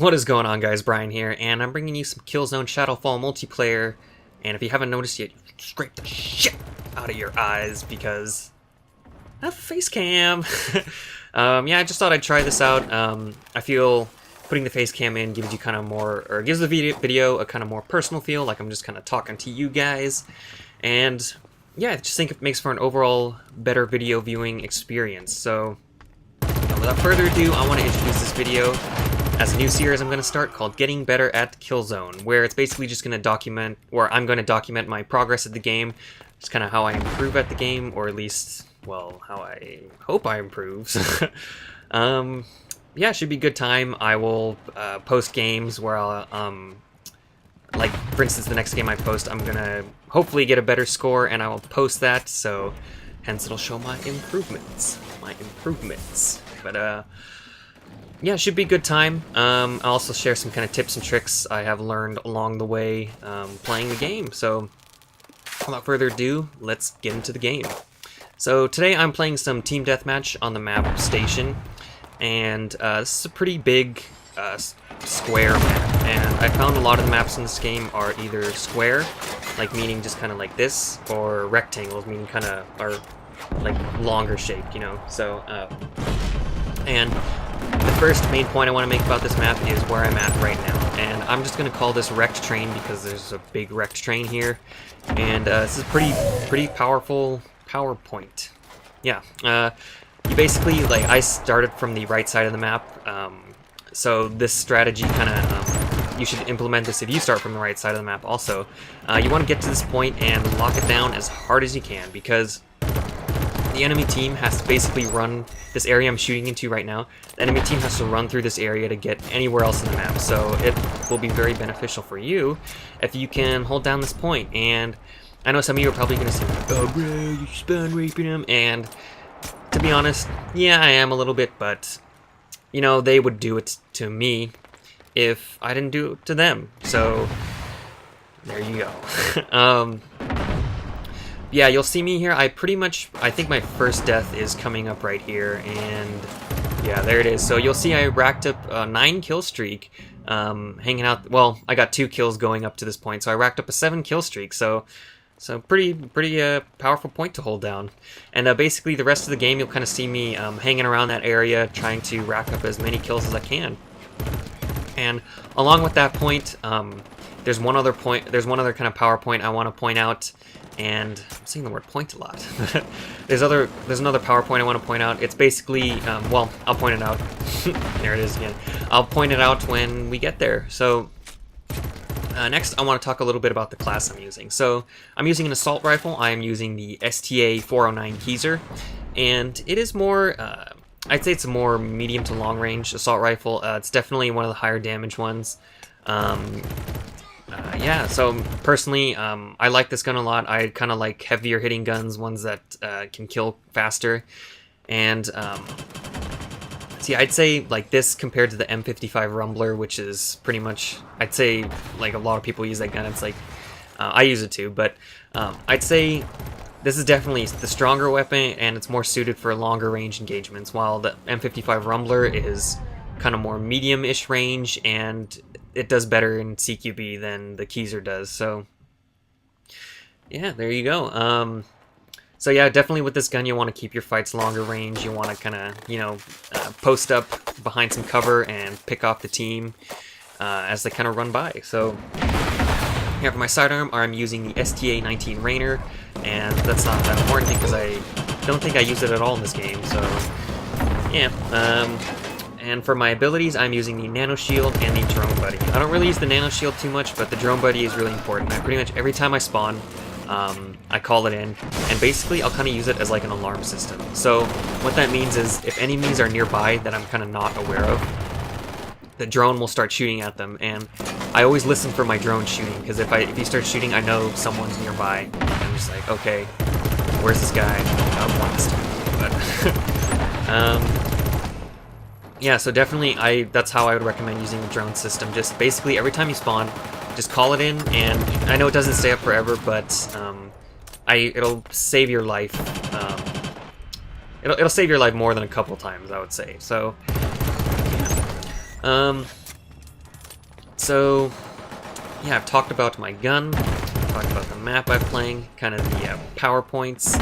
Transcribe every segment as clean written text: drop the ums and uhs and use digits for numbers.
What is going on, guys? Brian here, and I'm bringing you some Killzone Shadowfall multiplayer. And if you haven't noticed yet, scrape the shit out of your eyes because a face cam. Yeah, I just thought I'd try this out. I feel putting the face cam in gives you kind of more, or gives the video a kind of more personal feel, like I'm just kind of talking to you guys. And yeah, I just think it makes for an overall better video viewing experience. So without further ado, I want to introduce this video as a new series I'm going to start called Getting Better at Killzone, where it's basically just going to document, or I'm going to document my progress at the game, just kind of how I improve at the game, or at least, well, how I hope I improve. Yeah, it should be a good time. I will post games where I'll, like, for instance, the next game I post, I'm going to hopefully get a better score, and I will post that, so hence it'll show my improvements. But, yeah, it should be a good time. I'll also share some kind of tips and tricks I have learned along the way playing the game. So, without further ado, let's get into the game. So today I'm playing some team deathmatch on the map Station, and this is a pretty big square map. And I found a lot of the maps in this game are either square, like meaning just kind of like this, or rectangles, meaning kind of are like longer shaped, you know. So, and the first main point I want to make about this map is where I'm at right now, and I'm just going to call this wrecked train because there's a big wrecked train here, and this is pretty powerful PowerPoint. Yeah, you basically, like, I started from the right side of the map, so this strategy kind of, you should implement this if you start from the right side of the map also. You want to get to this point and lock it down as hard as you can, because the enemy team has to basically run this area I'm shooting into right now. The enemy team has to run through this area to get anywhere else in the map, so it will be very beneficial for you if you can hold down this point. And I know some of you are probably going to say, "Oh bro, you spawn raping him," and to be honest, yeah, I am a little bit, but you know, they would do it to me if I didn't do it to them, so there you go. Yeah, you'll see me here. I think my first death is coming up right here, and yeah, there it is. So you'll see I racked up a 9 kill streak, hanging out. Well, I got 2 kills going up to this point, so I racked up a 7 kill streak. So pretty powerful point to hold down. And basically the rest of the game, you'll kind of see me hanging around that area, trying to rack up as many kills as I can. And along with that point, there's one other kind of power point I want to point out. And I'm saying the word point a lot. There's another PowerPoint I want to point out. It's basically, well, I'll point it out. There it is again. I'll point it out when we get there. So next, I want to talk a little bit about the class I'm using. So I'm using an assault rifle. I am using the STA-409 Keyser, and it is more, I'd say it's a more medium to long range assault rifle. It's definitely one of the higher damage ones. Yeah, so personally, I like this gun a lot. I kind of like heavier hitting guns, ones that can kill faster. And see, I'd say like this compared to the M55 Rumbler, which is pretty much, I'd say like a lot of people use that gun. It's like, I use it too, but I'd say this is definitely the stronger weapon, and it's more suited for longer range engagements, while the M55 Rumbler is kind of more medium-ish range, and it does better in CQB than the Keyser does. So yeah, there you go. So yeah, definitely with this gun, you want to keep your fights longer range. You want to kind of, you know, post up behind some cover and pick off the team as they kind of run by. So here for my sidearm, I'm using the STA-19 Rainer, and that's not that important because I don't think I use it at all in this game. So yeah. And for my abilities, I'm using the Nano Shield and the Drone Buddy. I don't really use the Nano Shield too much, but the Drone Buddy is really important. I pretty much, every time I spawn, I call it in, and basically I'll kind of use it as like an alarm system. So what that means is if enemies are nearby that I'm kind of not aware of, the drone will start shooting at them, and I always listen for my drone shooting, because if he starts shooting, I know someone's nearby. I'm just like, okay, where's this guy? Oh, blast him. But yeah, so definitely, that's how I would recommend using the drone system. Just basically every time you spawn, just call it in, and I know it doesn't stay up forever, but it'll save your life. It'll save your life more than a couple times, I would say. So, yeah. So, yeah, I've talked about my gun, talked about the map I'm playing, kind of the PowerPoints,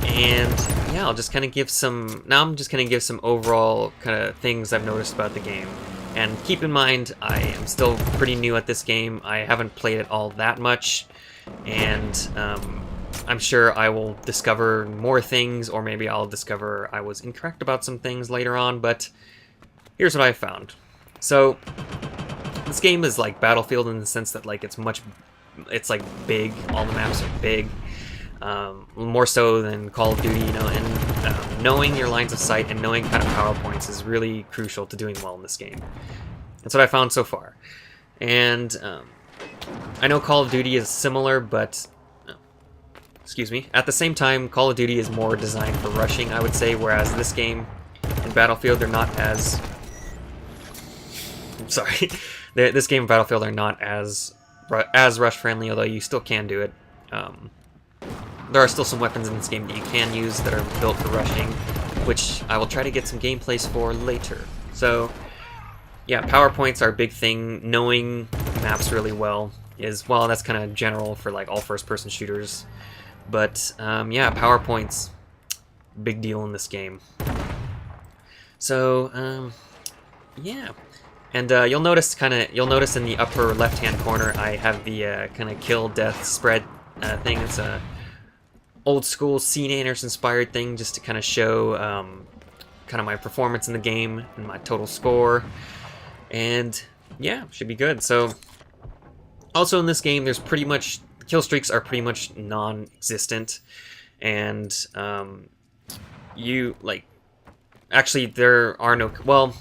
and yeah, I'll just kind of give some. Now I'm just going to give some overall kind of things I've noticed about the game. And keep in mind, I am still pretty new at this game. I haven't played it all that much, and I'm sure I will discover more things, or maybe I'll discover I was incorrect about some things later on, but here's what I found. So, this game is like Battlefield in the sense that like it's like big, all the maps are big, more so than Call of Duty, you know, and knowing your lines of sight and knowing kind of PowerPoints is really crucial to doing well in this game. That's what I found so far. And I know Call of Duty is similar, but excuse me, at the same time, Call of Duty is more designed for rushing, I would say, whereas this game and Battlefield, they're not as... I'm sorry. This game and Battlefield are not as rush-friendly, although you still can do it. There are still some weapons in this game that you can use that are built for rushing, which I will try to get some gameplays for later. So, yeah, PowerPoints are a big thing. Knowing maps really well is, well, that's kind of general for like all first-person shooters. But, yeah, PowerPoints, big deal in this game. So, yeah. And you'll notice in the upper left-hand corner, I have the kind of kill death spread thing. It's a old school C-Naners inspired thing, just to kind of show kind of my performance in the game and my total score. And yeah, should be good. So also in this game, there's pretty much kill streaks are pretty much non-existent, and you like actually there are no, well,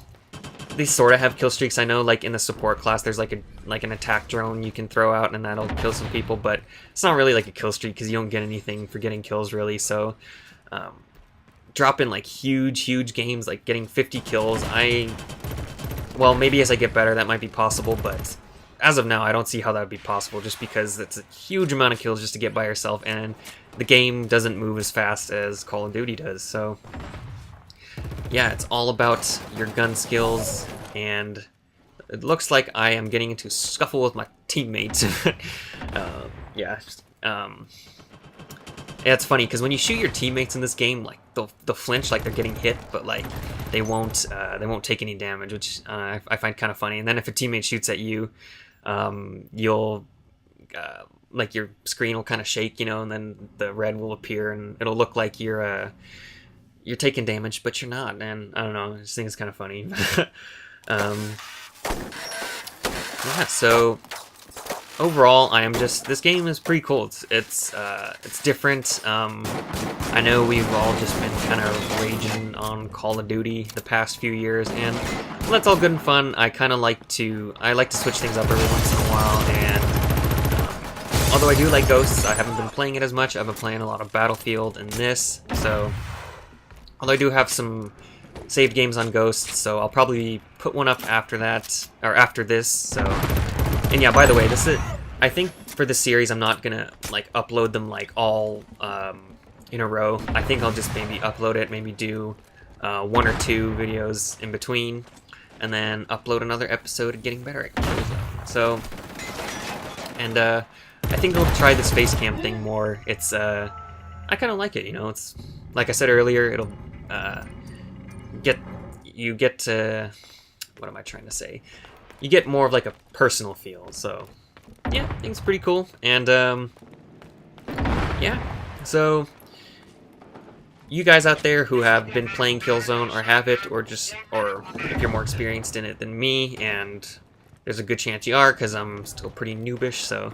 they sort of have kill streaks. I know, like in the support class, there's like an attack drone you can throw out, and that'll kill some people. But it's not really like a kill streak because you don't get anything for getting kills really. So, dropping like huge games, like getting 50 kills. Well, maybe as I get better, that might be possible. But as of now, I don't see how that would be possible. Just because it's a huge amount of kills just to get by yourself, and the game doesn't move as fast as Call of Duty does. So. Yeah, it's all about your gun skills, and it looks like I am getting into a scuffle with my teammates. Yeah, it's funny because when you shoot your teammates in this game, like they'll flinch like they're getting hit, but like they won't take any damage, which I find kind of funny. And then if a teammate shoots at you, you'll like your screen will kind of shake, you know, and then the red will appear, and it'll look like you're taking damage, but you're not, and I don't know, I just think it's kind of funny. Yeah, so overall, this game is pretty cool. It's different. I know we've all just been kind of raging on Call of Duty the past few years, and well, that's all good and fun. I like to switch things up every once in a while, and although I do like Ghosts, I haven't been playing it as much. I've been playing a lot of Battlefield and this, so. Although I do have some saved games on Ghosts, so I'll probably put one up after that, or after this, so... And yeah, by the way, I think for this series I'm not gonna, like, upload them, like, all, in a row. I think I'll just maybe upload it, maybe do, 1 or 2 videos in between, and then upload another episode of Getting Better at Killzone. So... And, I think I'll try the space cam thing more. It's, I kind of like it, you know, it's... Like I said earlier, it'll what am I trying to say? You get more of like a personal feel. So yeah, I think it's pretty cool. And yeah, so you guys out there who have been playing Killzone or have it, or if you're more experienced in it than me, and there's a good chance you are because I'm still pretty noobish. So.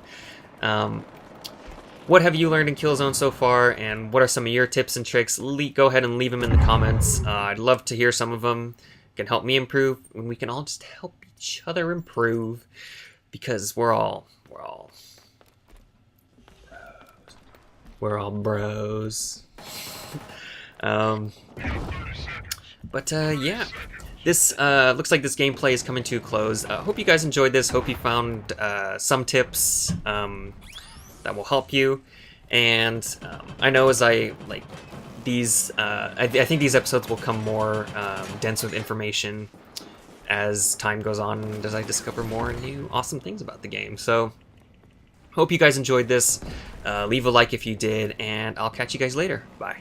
What have you learned in Killzone so far, and what are some of your tips and tricks? Go ahead and leave them in the comments. I'd love to hear some of them. It can help me improve, and we can all just help each other improve, because we're all bros. Yeah. This looks like this gameplay is coming to a close. Hope you guys enjoyed this. Hope you found some tips. That will help you, and I know as I like these, I think these episodes will come more dense with information as time goes on and as I discover more new awesome things about the game. So, hope you guys enjoyed this. Leave a like if you did, and I'll catch you guys later. Bye.